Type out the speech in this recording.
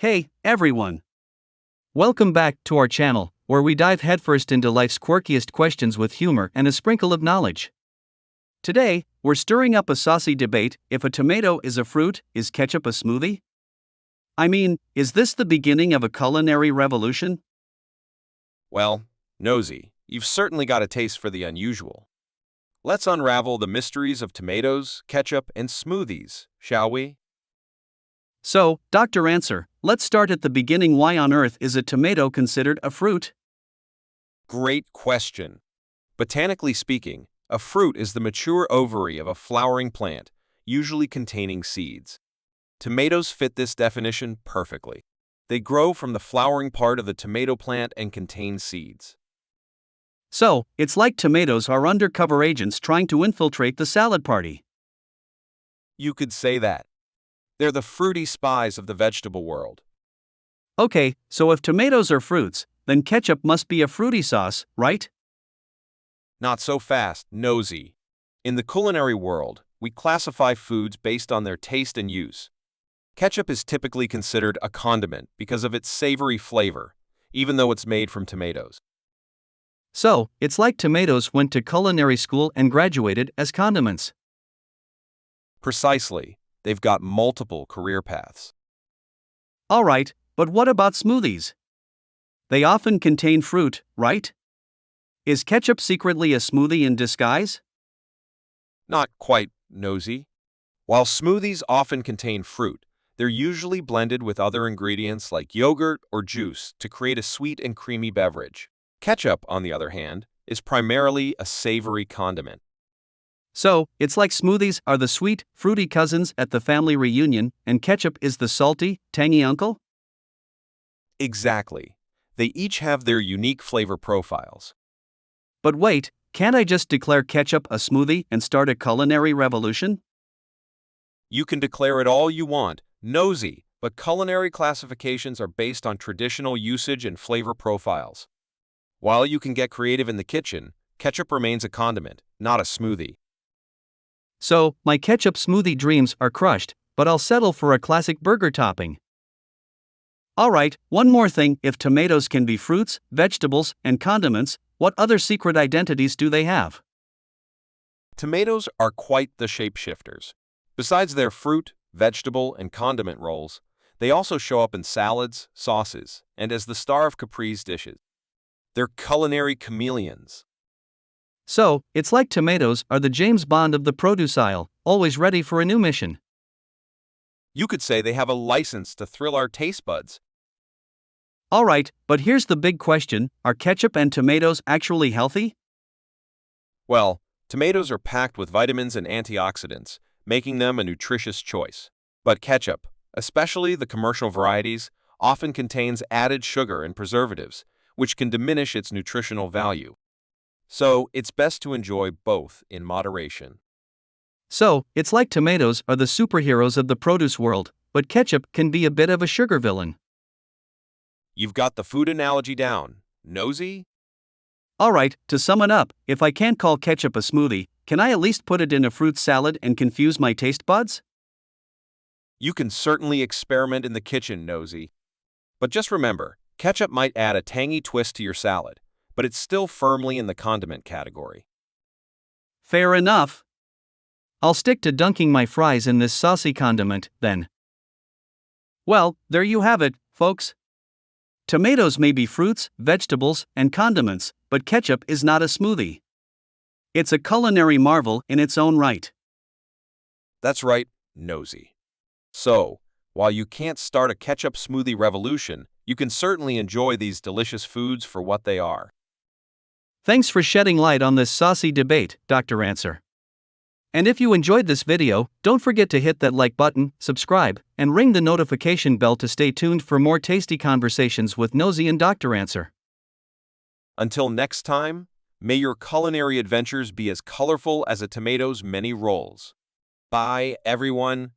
Hey, everyone! Welcome back to our channel, where we dive headfirst into life's quirkiest questions with humor and a sprinkle of knowledge. Today, we're stirring up a saucy debate: if a tomato is a fruit, is ketchup a smoothie? I mean, is this the beginning of a culinary revolution? Well, Nosy, you've certainly got a taste for the unusual. Let's unravel the mysteries of tomatoes, ketchup, and smoothies, shall we? So, Dr. Answer, let's start at the beginning. Why on earth is a tomato considered a fruit? Great question. Botanically speaking, a fruit is the mature ovary of a flowering plant, usually containing seeds. Tomatoes fit this definition perfectly. They grow from the flowering part of the tomato plant and contain seeds. So, it's like tomatoes are undercover agents trying to infiltrate the salad party. You could say that. They're the fruity spies of the vegetable world. Okay, so if tomatoes are fruits, then ketchup must be a fruity sauce, right? Not so fast, Nosy. In the culinary world, we classify foods based on their taste and use. Ketchup is typically considered a condiment because of its savory flavor, even though it's made from tomatoes. So, it's like tomatoes went to culinary school and graduated as condiments. Precisely, they've got multiple career paths. Alright, but what about smoothies? They often contain fruit, right? Is ketchup secretly a smoothie in disguise? Not quite, Nosy. While smoothies often contain fruit, they're usually blended with other ingredients like yogurt or juice to create a sweet and creamy beverage. Ketchup, on the other hand, is primarily a savory condiment. So, it's like smoothies are the sweet, fruity cousins at the family reunion, and ketchup is the salty, tangy uncle? Exactly. They each have their unique flavor profiles. But wait, can't I just declare ketchup a smoothie and start a culinary revolution? You can declare it all you want, Nosy, but culinary classifications are based on traditional usage and flavor profiles. While you can get creative in the kitchen, ketchup remains a condiment, not a smoothie. So, my ketchup smoothie dreams are crushed, but I'll settle for a classic burger topping. Alright, one more thing: if tomatoes can be fruits, vegetables, and condiments, what other secret identities do they have? Tomatoes are quite the shapeshifters. Besides their fruit, vegetable, and condiment roles, they also show up in salads, sauces, and as the star of Capri's dishes. They're culinary chameleons. So, it's like tomatoes are the James Bond of the produce aisle, always ready for a new mission. You could say they have a license to thrill our taste buds. Alright, but here's the big question: are ketchup and tomatoes actually healthy? Well, tomatoes are packed with vitamins and antioxidants, making them a nutritious choice. But ketchup, especially the commercial varieties, often contains added sugar and preservatives, which can diminish its nutritional value. So, it's best to enjoy both in moderation. So, it's like tomatoes are the superheroes of the produce world, but ketchup can be a bit of a sugar villain. You've got the food analogy down, Nosy? Alright, to sum it up, if I can't call ketchup a smoothie, can I at least put it in a fruit salad and confuse my taste buds? You can certainly experiment in the kitchen, Nosy. But just remember, ketchup might add a tangy twist to your salad, but it's still firmly in the condiment category. Fair enough. I'll stick to dunking my fries in this saucy condiment, then. Well, there you have it, folks. Tomatoes may be fruits, vegetables, and condiments, but ketchup is not a smoothie. It's a culinary marvel in its own right. That's right, Nosy. So, while you can't start a ketchup smoothie revolution, you can certainly enjoy these delicious foods for what they are. Thanks for shedding light on this saucy debate, Dr. Answer. And if you enjoyed this video, don't forget to hit that like button, subscribe, and ring the notification bell to stay tuned for more tasty conversations with Nosy and Dr. Answer. Until next time, may your culinary adventures be as colorful as a tomato's many roles. Bye, everyone.